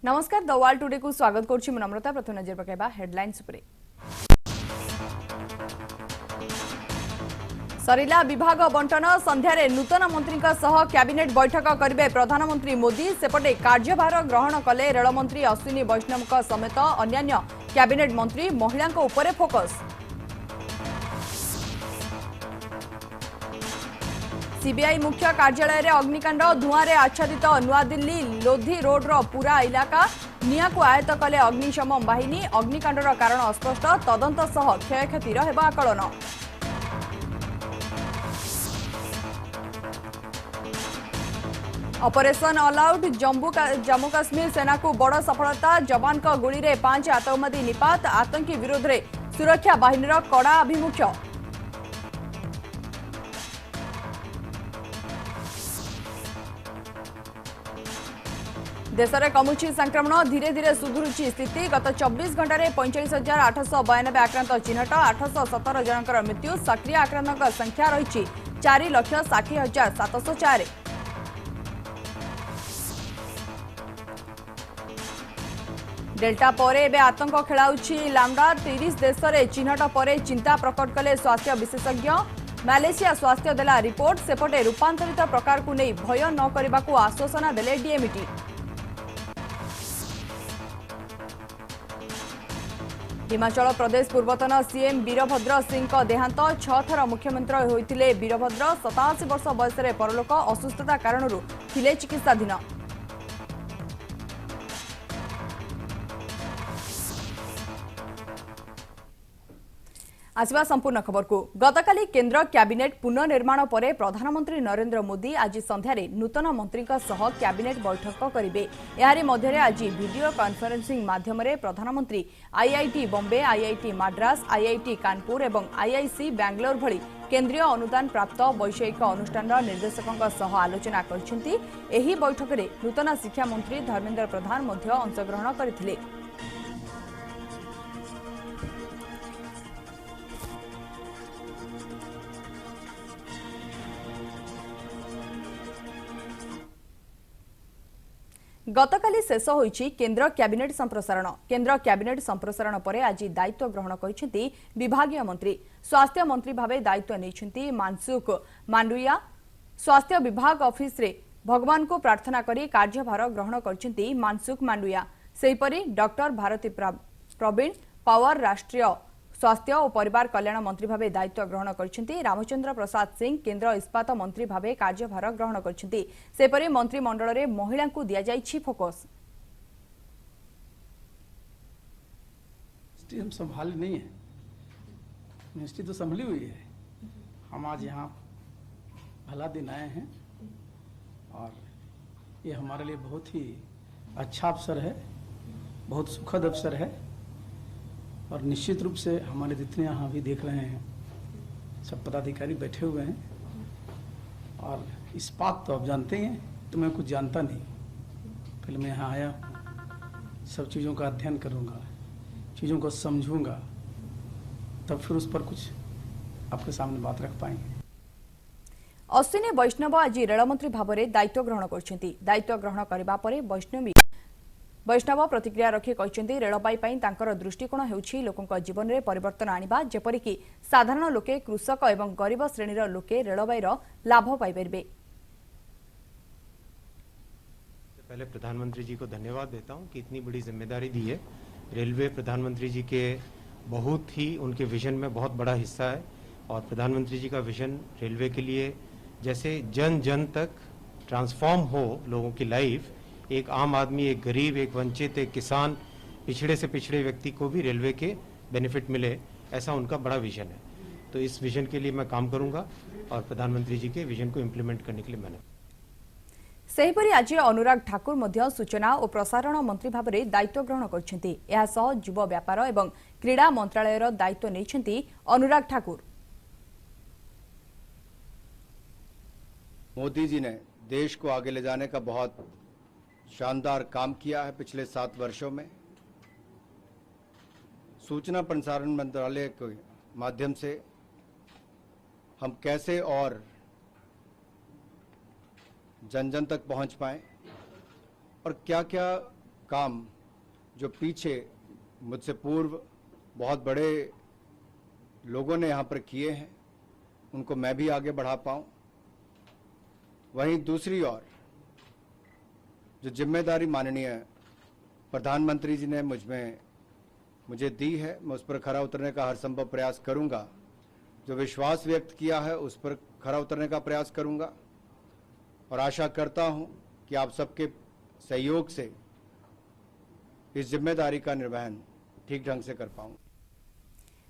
नमस्कार the world today को स्वागत करुछि मु नम्रता। प्रथम नजर पकाइबा हेडलाइंस उपरे। सरिला विभाग बंटन संध्यारे नूतन मंत्री सह कैबिनेट बैठक करिवे प्रधानमंत्री मोदी। सेपटे कार्यभार ग्रहण कले रेलमंत्री अश्विनी वैष्णव समेत अन्यान्य कैबिनेट मंत्री। महिला उपरे फोकस। सीबीआई मुख्य कार्यालय रे अग्निकांड धुआं आच्छादित नुआदिल्ली लोधी रोड्र पूरा इलाका। निया को आयत्त कले अग्निशम बाहिनी। अग्निकांडर कारण अस्पष्ट। तदंत सह क्षयक्षतिर हेबा आकलन। Operation all out Jammu Kashmir सेना को बड़ सफलता। जवान को गुली रे 5 आतंकवादी निपात। आतंकी विरोध रे सुरक्षा बाहिनीर कड़ा अभिमुख्य। देश में कमुची संक्रमण धीरे धीरे सुधुरुची स्थिति। गत 24 घंटे 45,892 आक्रांत चिन्हट। 817 जनकर मृत्यु। सक्रिय आक्रांत संख्या रही 4,60,704। डेल्टा परे एबे आतंक खेलाउछि लाम्डा। 30 देश में चिन्हट परे चिंता प्रकट कले स्वास्थ्य विशेषज्ञ। मालेशिया स्वास्थ्य देला रिपोर्ट। सेपटे रूपांतरित प्रकार को नहीं भय न करने को आश्वासन देले डीएमटी। हिमाचल प्रदेश पूर्वतन सीएम वीरभद्र सिंह का देहांत। 6 थर मुख्यमंत्री होइतिले वीरभद्र। 87 वर्ष बयस में परलोक। असुस्थता कारण थिले चिकित्साधीन। आसवा संपूर्ण खबर को। गतकाली केंद्र कैबिनेट पुनर्निर्माण पर प्रधानमंत्री नरेंद्र मोदी आज संध्यारे नूतन मंत्री सह कैबिनेट बैठक करेंगे। यारी मध्य आज वीडियो कॉन्फ्रेंसिंग माध्यम प्रधानमंत्री IIT Bombay, IIT Madras, IIT Kanpur और आईआईसी बेंगलोर भली केंद्रीय अनुदान प्राप्त वैषयिक अनुष्ठान निर्देशकों सह आलोचना करछंती। एही बैठक में नूतन शिक्षा मंत्री धर्मेंद्र प्रधान मध्य अंशग्रहण करथिले। गतकाली शेष होईछि केंद्र कैबिनेट संप्रसारण। केंद्र कैबिनेट संप्रसारण पर आज दायित्व ग्रहण करिसेंती विभागीय मंत्री। स्वास्थ्य मंत्री भावे दायित्व नैछंती मनसुख मांडविया। स्वास्थ्य विभाग ऑफिस रे भगवान को प्रार्थना करी कार्यभार ग्रहण करिसेंती मनसुख मांडविया। सेहीपरि डॉक्टर भारती प्रवीण पावर राष्ट्रीय स्वास्थ्य और परिवार कल्याण मंत्री भावे दायित्व ग्रहण करछंती। रामचंद्र प्रसाद सिंह केंद्र इस्पात मंत्री भावे कार्यभार ग्रहण करछंती। सेपरि मंत्रिमंडल रे महिला को दिया जाइछि फोकस। हम संभाली नहीं है, मिनिस्ट्री तो संभली हुई है। हम आज यहाँ भला दिन आए हैं और ये हमारे लिए बहुत ही अच्छा अवसर है, बहुत सुखद अवसर है। और निश्चित रूप से हमारे जितने यहाँ भी देख रहे हैं सब पदाधिकारी बैठे हुए हैं। और इस बात तो आप जानते हैं, तो मैं कुछ जानता नहीं। पहले मैं यहाँ आया, सब चीज़ों का अध्ययन करूँगा, चीज़ों को समझूंगा, तब फिर उस पर कुछ आपके सामने बात रख पाएंगे। अश्विनी वैष्णव आज रेलमंत्री भाव में दायित्व ग्रहण करछंती। दायित्व ग्रहण करबा परे वैष्णव प्रतिक्रिया रखी कहते रेलपाई तांकर दृष्टिकोण हेउछि लोकंक जीवन में परिवर्तन आनिबा, जेपरिक साधारण लोके, कृषक एवं गरीब श्रेणीर लोके रेलवाईर लाभ पाइबे। पहले प्रधानमंत्री जी को धन्यवाद देता हूं कि इतनी बड़ी जिम्मेदारी दी है। रेलवे प्रधानमंत्री जी के बहुत ही उनके विजन में बहुत बड़ा हिस्सा है। और प्रधानमंत्री जी का विजन रेलवे के लिए जैसे जन जन तक ट्रांसफॉर्म हो लोगों की लाइफ, एक आम आदमी, एक गरीब, एक वंचित, एक किसान, पिछड़े से पिछड़े व्यक्ति को भी रेलवे के बेनिफिट मिले, ऐसा उनका बड़ा विजन है। तो इस विजन के लिए मैं काम करूंगा और प्रधानमंत्री जी के विजन को इम्प्लीमेंट करने के लिए मैंने सेहीपरि आज अनुराग ठाकुर मध्य सूचना और प्रसारण मंत्री भाव में दायित्व ग्रहण करछंती। एहा सह युवा व्यापार एवं क्रीड़ा मंत्रालयर दायित्व नैछंती अनुराग ठाकुर। मोदी जी ने देश को आगे ले जाने का बहुत शानदार काम किया है। पिछले 7 वर्षों में सूचना प्रसारण मंत्रालय के माध्यम से हम कैसे और जन जन तक पहुंच पाएं और क्या क्या काम जो पीछे मुझसे पूर्व बहुत बड़े लोगों ने यहाँ पर किए हैं उनको मैं भी आगे बढ़ा पाऊँ। वहीं दूसरी ओर जो जिम्मेदारी माननीय प्रधानमंत्री जी ने मुझे दी है, मैं उस पर खरा उतरने का हर संभव प्रयास करूंगा। जो विश्वास व्यक्त किया है उस पर खरा उतरने का प्रयास करूंगा और आशा करता हूं कि आप सबके सहयोग से इस जिम्मेदारी का निर्वहन ठीक ढंग से कर पाऊंगा।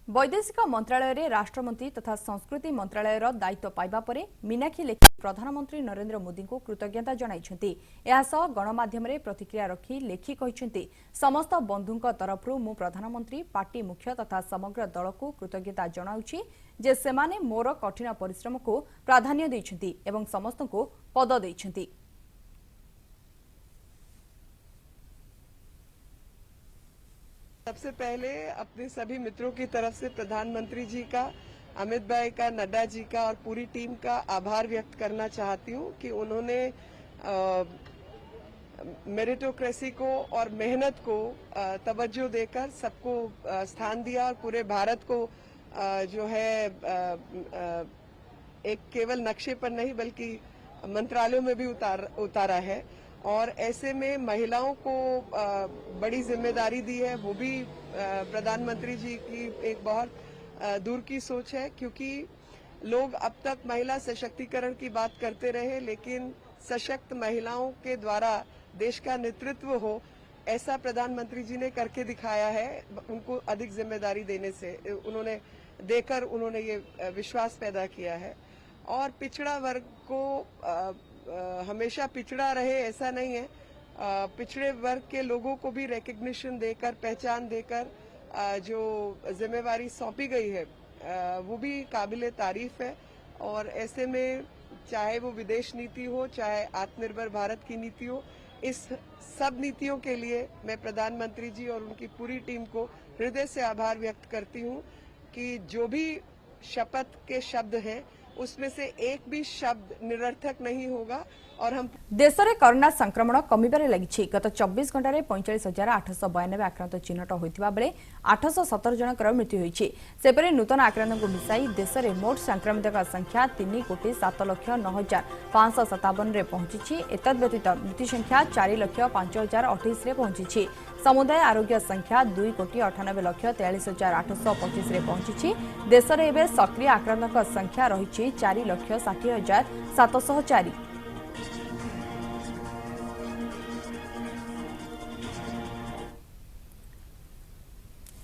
वैदेशिक मंत्रालय रे राष्ट्रमंत्री तथा संस्कृति मंत्रालय दायित्व पाइबा परे मीनाक्षी लेखी प्रधानमंत्री नरेंद्र मोदी को कृतज्ञता जणाइछन्ती। एहासह गणमाध्यम रे प्रतिक्रिया रखी लेखी कहिछन्ती समस्त बंधुଙ୍କ तरफरु मु प्रधानमंत्री पार्टी मुख्य तथा समग्र दल को कृतज्ञता जणाउछि जे सेमाने मोर कठिन परिश्रम को प्राधान्य दैछन्ती एवं समस्त को पद दैछन्ती। सबसे पहले अपने सभी मित्रों की तरफ से प्रधानमंत्री जी का, अमित भाई का, नड्डा जी का और पूरी टीम का आभार व्यक्त करना चाहती हूँ कि उन्होंने मेरिटोक्रेसी को और मेहनत को तवज्जो देकर सबको स्थान दिया और पूरे भारत को जो है एक केवल नक्शे पर नहीं बल्कि मंत्रालयों में भी उतारा है। और ऐसे में महिलाओं को बड़ी जिम्मेदारी दी है, वो भी प्रधानमंत्री जी की एक बहुत दूर की सोच है, क्योंकि लोग अब तक महिला सशक्तिकरण की बात करते रहे लेकिन सशक्त महिलाओं के द्वारा देश का नेतृत्व हो ऐसा प्रधानमंत्री जी ने करके दिखाया है। उनको अधिक जिम्मेदारी देने से उन्होंने ये विश्वास पैदा किया है। और पिछड़ा वर्ग को हमेशा पिछड़ा रहे ऐसा नहीं है, पिछड़े वर्ग के लोगों को भी रिकग्निशन देकर, पहचान देकर जो जिम्मेवारी सौंपी गई है वो भी काबिले तारीफ है। और ऐसे में चाहे वो विदेश नीति हो, चाहे आत्मनिर्भर भारत की नीति हो, इस सब नीतियों के लिए मैं प्रधानमंत्री जी और उनकी पूरी टीम को हृदय से आभार व्यक्त करती हूँ कि जो भी शपथ के शब्द हैं उसमें से एक भी शब्द निरर्थक नहीं होगा। और हम देश में कोरोना संक्रमण कमिबारे लगी। गत 24 घंटा 45,892 आक्रांत चिन्हट होता बेले 817 जनकर मृत्यु होती। सेपरी नूतन आक्रांत को मिसाई देश में मोट संक्रमित संख्या 3,07,09,557 रे पहुंची। एतद व्यतीत मृत्यु संख्या 4,05,028 रे पहुंची। समुदाय आरोग्य संख्या 2,98,43,825 रे पहुंची। देश में एवं सक्रिय आक्रांत संख्या रही 4,60,704।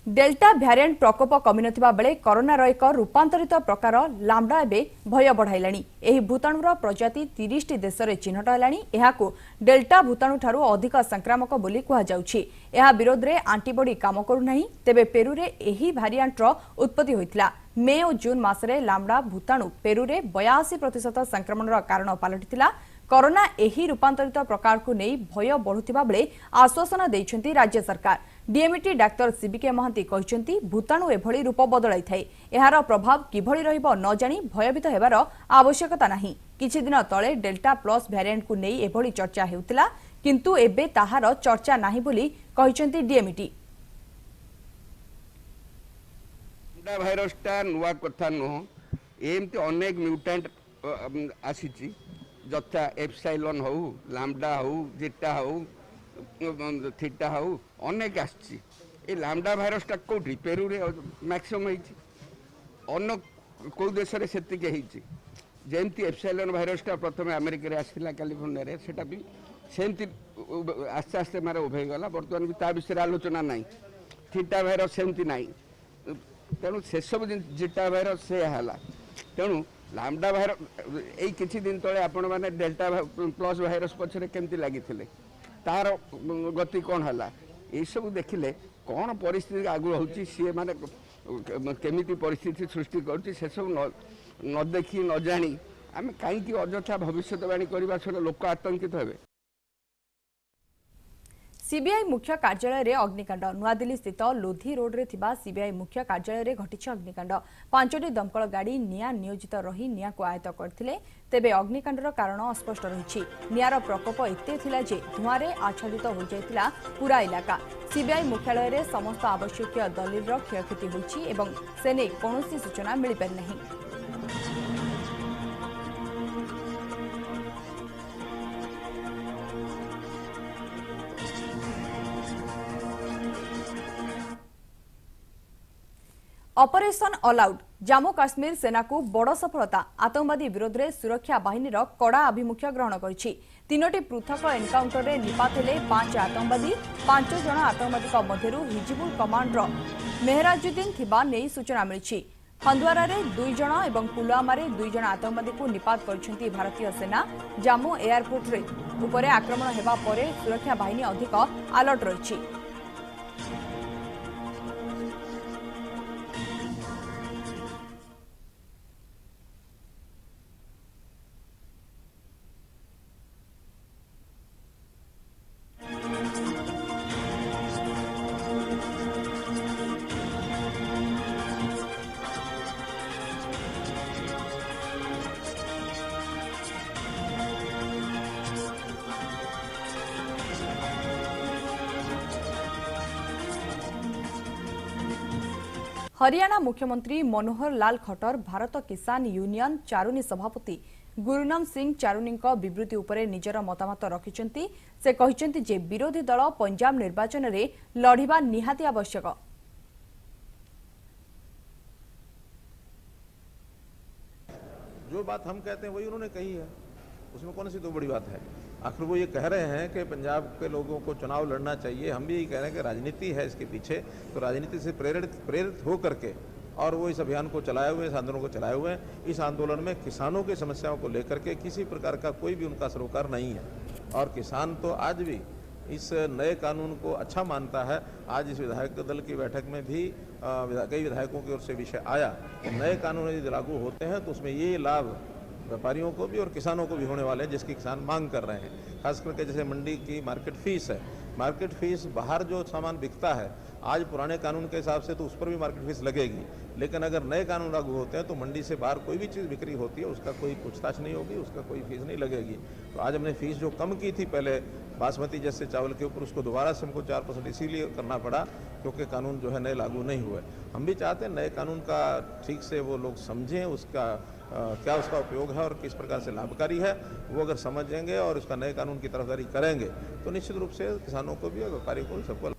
डेल्टा भ्यारिएंट प्रकोप कमी नथिबा बेले कोरोनार एक रूपांतरित प्रकार लाम्बडा एबे भय बढ़ाइलाणी। एही भूताणुर प्रजाति 30 टी देश में चिन्हट हेलाणी। एहाकू डेल्टा भूताणु ठारू अधिक संक्रामक बोली कहा जाउछि। एहा विरोध रे एंटीबॉडी काम करू नाही। तेबे पेरू रे एही भ्यारिएंटर उत्पत्ति होइतिला। मे और जून मासरे लाम्बडा भूताणु पेरू रे 82% संक्रमणर कारण पलटितिला। कोरोना एही रूपांतरित प्रकार को नहीं भय बढ़ुतिबा बेले आश्वासन दैछन्ती राज्य सरकार। डीएमटी डाक्टर सीबीके महांती कहते भूताणु एभली रूप बदलाई थाए। एहार प्रभाव किभली रहिबो न जानी भयभीत हेबार आवश्यकता नाही। किछि दिन तळे डेल्टा प्लस भ्यारिएंट को नहीं एभली चर्चा हेउतिला, किंतु एबे ताहार चर्चा नाही बोली कहते डीएमटी। डेल्टा भाइरस टा नुआ कथा नुह, एमती अनेक म्यूटेंट आसीची, जथा एप्सिलॉन हो, लैम्बडा हो, जीटा हो, थीटा हो, अनेक आसी। ये लैम्बडा भाइरस टा कोठी पेरू रे मैक्सिमम होईची, अन्य को देश रे सेतिके होईची। जेमती एप्सिलॉन भाइरस टा प्रथम अमेरिका रे आसिला कैलिफोर्निया रे, सेटा भी सेमती आस्ते आस्ते मारे उभे गला। वर्तमान भी ता विषय आलोचना नाही। थीटा भाइरस सेमती नाही, तेणु से सब जीटा भाइरस से है। तेणु लैम्बडा भाइरस यही किछि दिन तले आपण माने डेल्टा प्लस भाइरस पछरे केमती लागि थिले, तार गति कौन है, ये सब देखिले कौन परिस्थिति आगु होची, सी माने केमिति परिस्थिति सृष्टि करछि, से सब न देखी न जानी आम कहीं अଯଥା भविष्यवाणी करबा से लोक आतंकित हेबे। सीबीआई मुख्य कार्यालय रे अग्निकांड नुआदिल्ली स्थित लोधी रोड रे थिबा सीबीआई मुख्य कार्यालय रे घटिछ अग्निकांड 5टी दमकल गाड़ी निया नियोजित रही निया को आयत्त करथिले तेबे अग्निकांडर कारण अस्पष्ट रहिछि नियार प्रकोप एते थिला जे धुआरे आच्छादित हो जायतिला पूरा इलाका सीबीआई मुख्यालय रे समस्त आवश्यक दलिल रो क्षयक्षति होइछि एवं सेने कोनोसी सूचना मिलि पारि नहीं। Operation all out Jammu Kashmir सेना को बड़ सफलता आतंकवादी विरोध में सुरक्षा बाहिनी कड़ा आभिमुख्य ग्रहण करिछि 3टी पृथक एनकाउंटर रे निपात हेले 5 आतंकवादी 5 जन आतंकवादी मध्यरु हिजबुल कमांडर मेहराजुद्दीन थिबा नेई सूचना मिलिछि हंदवारा रे 2 जन एवं पुलवामा रे 2 जन आतंकवादी को निपात करछंती भारतीय सेना जम्मू एयरपोर्ट रे उपरे आक्रमण हेबा परे सुरक्षा बाहिनी अधिक अलर्ट रहिछि। हरियाणा मुख्यमंत्री मनोहर लाल खट्टर भारत किसान यूनियन चारुनी सभापति गुरुनाम सिंह चारुनी विवृत्ति उपरे निजर मतामत रखिछंती से कहिछंती जे विरोधी दल पंजाब निर्वाचन रे लढिबा निहाती आवश्यक। जो बात हम कहते हैं वही उन्होंने कही है, उसमें कौन सी तो बड़ी बात है। आखिर वो ये कह रहे हैं कि पंजाब के लोगों को चुनाव लड़ना चाहिए, हम भी यही कह रहे हैं कि राजनीति है इसके पीछे, तो राजनीति से प्रेरित हो करके और वो इस अभियान को चलाए हुए, इस आंदोलन को चलाए हुए हैं। इस आंदोलन में किसानों की समस्याओं को लेकर के किसी प्रकार का कोई भी उनका सरोकार नहीं है और किसान तो आज भी इस नए कानून को अच्छा मानता है। आज इस विधायक दल की बैठक में भी कई विधायकों की ओर से विषय आया, नए कानून यदि लागू होते हैं तो उसमें ये लाभ व्यापारियों को भी और किसानों को भी होने वाले हैं जिसकी किसान मांग कर रहे हैं। खास करके जैसे मंडी की मार्केट फीस है, मार्केट फीस बाहर जो सामान बिकता है आज पुराने कानून के हिसाब से तो उस पर भी मार्केट फीस लगेगी, लेकिन अगर नए कानून लागू होते हैं तो मंडी से बाहर कोई भी चीज़ बिक्री होती है उसका कोई पूछताछ नहीं होगी, उसका कोई फीस नहीं लगेगी। तो आज हमने फीस जो कम की थी पहले बासमती जैसे चावल के ऊपर, उसको दोबारा से हमको 4% इसीलिए करना पड़ा क्योंकि कानून जो है नए लागू नहीं हुए। हम भी चाहते हैं नए कानून का ठीक से वो लोग समझें, उसका क्या उसका उपयोग है और किस प्रकार से लाभकारी है, वो अगर समझेंगे और उसका नए कानून की तरफदारी करेंगे तो निश्चित रूप से किसानों को भी और व्यापारियों को सबको।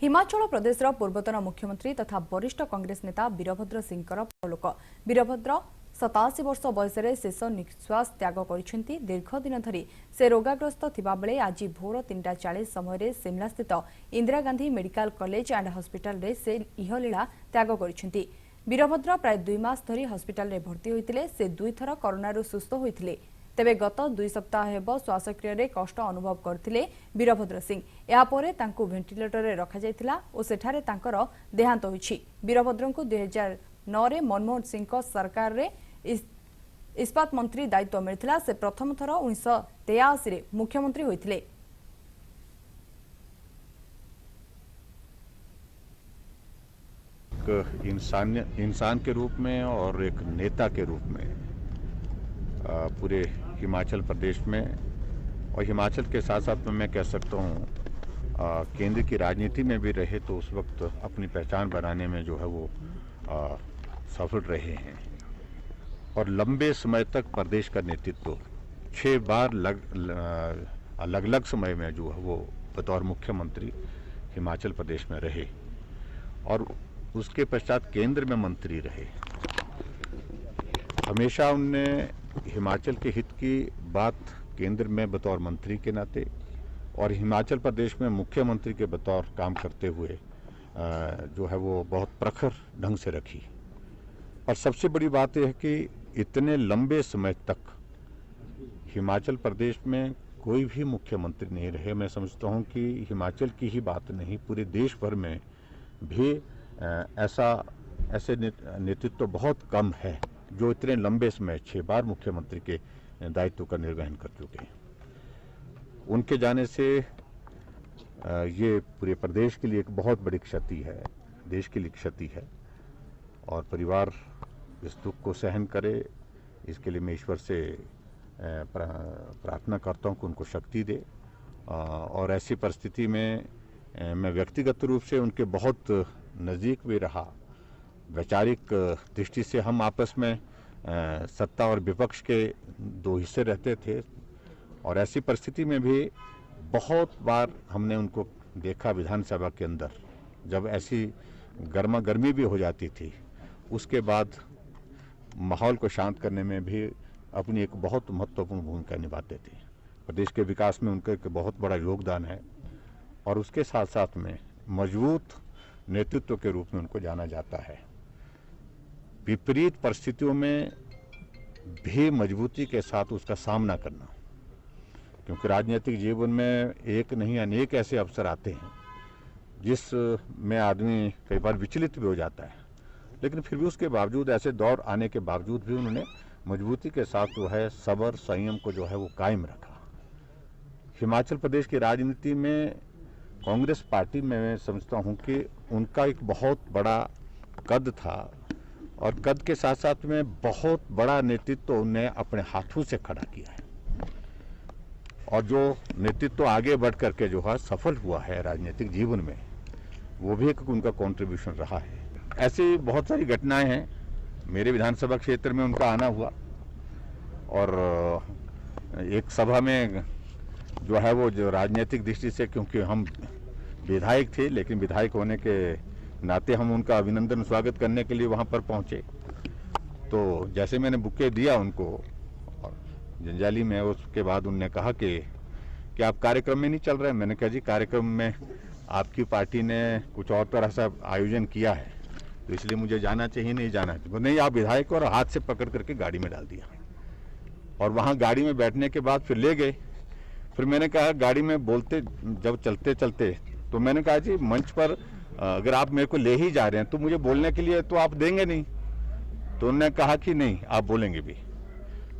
हिमाचल प्रदेश पूर्वतन मुख्यमंत्री तथा वरिष्ठ कांग्रेस नेता वीरभद्र सिंह परलोक। वीरभद्र 87 वर्ष बयस शेष निश्वास त्याग कर दीर्घ दिन धरी से रोगाग्रस्त थिबा बेले आज भोर 3:40 समय शिमला स्थित Indira Gandhi medical college and hospital रे से इहलीला त्याग कर वीरभद्र प्राय 2 मास धरी हॉस्पिटल रे भर्ती होइतिले। से 2 थर कोरोना सुस्थ होइतिले, तेबे गत 2 सप्ताह हेब श्वासक्रिय रे कष्ट अनुभव करथिले वीरभद्र सिंह। यापरे तांकु वेंटिलेटर रे रखा जायतिला ओ सेठारे तांकर देहांत होइछि। वीरभद्र को 2009 रे मनमोहन सिंह सरकार रे इस्पात मंत्री दायित्व मिलथिला। से प्रथम थर 1983 रे मुख्यमंत्री होइथिले। इंसान के रूप में और एक नेता के रूप में पूरे हिमाचल प्रदेश में और हिमाचल के साथ साथ मैं कह सकता हूँ केंद्र की राजनीति में भी रहे तो उस वक्त अपनी पहचान बनाने में जो है वो सफल रहे हैं और लंबे समय तक प्रदेश का नेतृत्व 6 बार अलग अलग समय में जो है वो बतौर मुख्यमंत्री हिमाचल प्रदेश में रहे और उसके पश्चात केंद्र में मंत्री रहे। हमेशा उनने हिमाचल के हित की बात केंद्र में बतौर मंत्री के नाते और हिमाचल प्रदेश में मुख्यमंत्री के बतौर काम करते हुए जो है वो बहुत प्रखर ढंग से रखी। और सबसे बड़ी बात यह है कि इतने लंबे समय तक हिमाचल प्रदेश में कोई भी मुख्यमंत्री नहीं रहे। मैं समझता हूं कि हिमाचल की ही बात नहीं, पूरे देश भर में भी ऐसे नेतृत्व बहुत कम है जो इतने लंबे समय 6 बार मुख्यमंत्री के दायित्व का निर्वहन कर चुके हैं। उनके जाने से ये पूरे प्रदेश के लिए एक बहुत बड़ी क्षति है, देश के लिए क्षति है, और परिवार इस दुख को सहन करे, इसके लिए मैं ईश्वर से प्रार्थना करता हूँ कि उनको शक्ति दे। और ऐसी परिस्थिति में मैं व्यक्तिगत रूप से उनके बहुत नज़दीक भी रहा। वैचारिक दृष्टि से हम आपस में सत्ता और विपक्ष के 2 हिस्से रहते थे, और ऐसी परिस्थिति में भी बहुत बार हमने उनको देखा विधानसभा के अंदर, जब ऐसी गर्मा गर्मी भी हो जाती थी, उसके बाद माहौल को शांत करने में भी अपनी एक बहुत महत्वपूर्ण भूमिका निभाते थे। प्रदेश के विकास में उनका एक बहुत बड़ा योगदान है, और उसके साथ साथ में मजबूत नेतृत्व के रूप में उनको जाना जाता है। विपरीत परिस्थितियों में भी मजबूती के साथ उसका सामना करना, क्योंकि राजनीतिक जीवन में एक नहीं अनेक ऐसे अवसर आते हैं जिसमें आदमी कई बार विचलित भी हो जाता है, लेकिन फिर भी उसके बावजूद, ऐसे दौर आने के बावजूद भी उन्होंने मजबूती के साथ जो है सब्र संयम को जो है वो कायम रखा। हिमाचल प्रदेश की राजनीति में कांग्रेस पार्टी में मैं समझता हूं कि उनका एक बहुत बड़ा कद था, और कद के साथ साथ में बहुत बड़ा नेतृत्व उन्हें अपने हाथों से खड़ा किया है, और जो नेतृत्व आगे बढ़ करके जो है सफल हुआ है राजनीतिक जीवन में, वो भी एक उनका कंट्रीब्यूशन रहा है। ऐसी बहुत सारी घटनाएं हैं। मेरे विधानसभा क्षेत्र में उनका आना हुआ, और एक सभा में जो है वो जो राजनीतिक दृष्टि से, क्योंकि हम विधायक थे, लेकिन विधायक होने के नाते हम उनका अभिनंदन स्वागत करने के लिए वहाँ पर पहुँचे। तो जैसे मैंने बुके दिया उनको और जंजाली में, उसके बाद उन्होंने कहा कि आप कार्यक्रम में नहीं चल रहे हैं। मैंने कहा जी, कार्यक्रम में आपकी पार्टी ने कुछ और तरह से आयोजन किया है, तो इसलिए मुझे जाना चाहिए, नहीं जाना चाहिए। नहीं, आप विधायक, और हाथ से पकड़ करके गाड़ी में डाल दिया, और वहाँ गाड़ी में बैठने के बाद फिर ले गए। फिर मैंने कहा, गाड़ी में बोलते जब चलते चलते, तो मैंने कहा जी, मंच पर अगर आप मेरे को ले ही जा रहे हैं तो मुझे बोलने के लिए तो आप देंगे नहीं। तो उन्होंने कहा कि नहीं, आप बोलेंगे भी।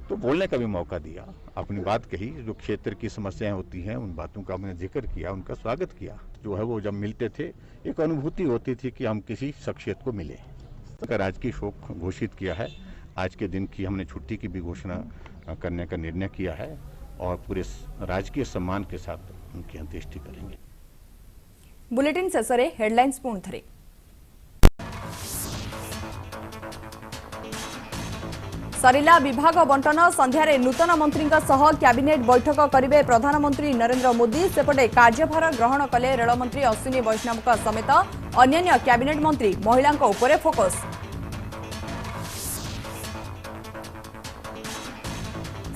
तो बोलने का भी मौका दिया, अपनी बात कही, जो क्षेत्र की समस्याएं होती हैं उन बातों का हमने जिक्र किया, उनका स्वागत किया। जो है वो जब मिलते थे एक अनुभूति होती थी कि हम किसी शख्सियत को मिले। राजकीय शोक घोषित किया है। आज के दिन की हमने छुट्टी की भी घोषणा करने का निर्णय किया है, और पूरे राजकीय सम्मान के साथ उनकी अंत्येष्टि करेंगे। बुलेटिन शेषे हेडलाइंस पुणी थरे। सरिला विभाग बंटन, संध्यारे नूतन मंत्री कैबिनेट बैठक करेंगे प्रधानमंत्री नरेंद्र मोदी। सेपटे कार्यभार ग्रहण कले रेलमंत्री अश्विनी वैष्णव समेत अन्य कैबिनेट मंत्री। महिला उपरे फोकस।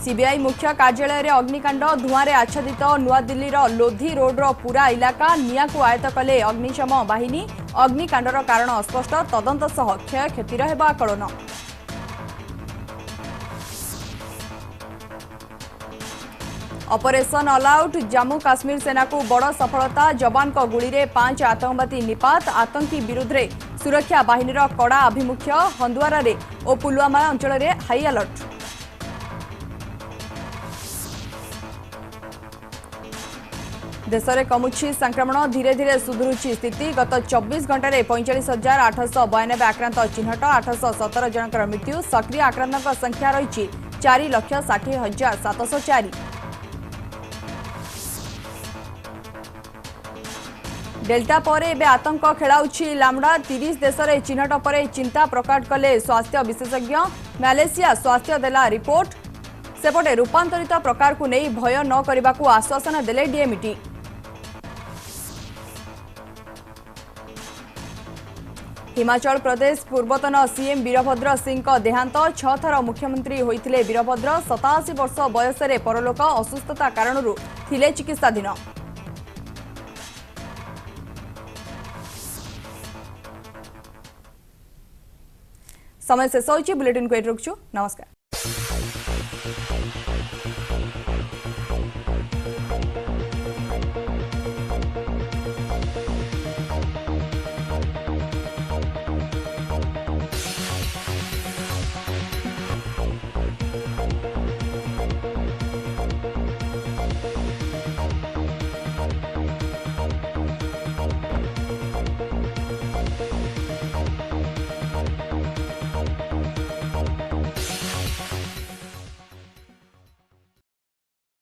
सीबीआई मुख्य कार्यालय अग्निकांड, धुआं आच्छादित नुआदिल्लीर लोधी रोड्र पूरा इलाका। निया को आयत्त कले अग्निशम बाहिनी। अग्निकांडर कारण अस्पष्ट, तदंत सह क्षय क्षतिर हेबा आकलन। Operation all out, Jammu Kashmir सेना को बड़ सफलता। जवान को गुली रे 5 आतंकवादी निपात। आतंकी विरुद्ध रे सुरक्षा बाहिनीर कड़ा आभिमुख्य। हंदुआरा रे और पुलवामा अंचल रे हाई अलर्ट। देश में कमुछि संक्रमण, धीरे धीरे सुधुरुची स्थिति। गत 24 घंटे 45,892 आक्रांत चिन्हट, 817 जनकर मृत्यु। सक्रिय आक्रांतक संख्या रही 4,60,704। डेल्टा पर एबे आतंक खेलाउछि लामडा। 30 देश में चिन्हट पर चिंता प्रकट कले स्वास्थ्य विशेषज्ञ। मालेशिया स्वास्थ्य देला रिपोर्ट। सेपटे रूपांतरित प्रकार को नहीं भय न करने को आश्वासन देले डीएमटी। हिमाचल प्रदेश पूर्वतन सीएम वीरभद्र सिंह का देहांत। 6 थर मुख्यमंत्री होइथिले वीरभद्र। 87 वर्ष बयस रे परलोक। असुस्थता कारणरू थिले चिकित्साधीन। समय शेष होइछि। बुलेटिन को एट रखछु। नमस्कार।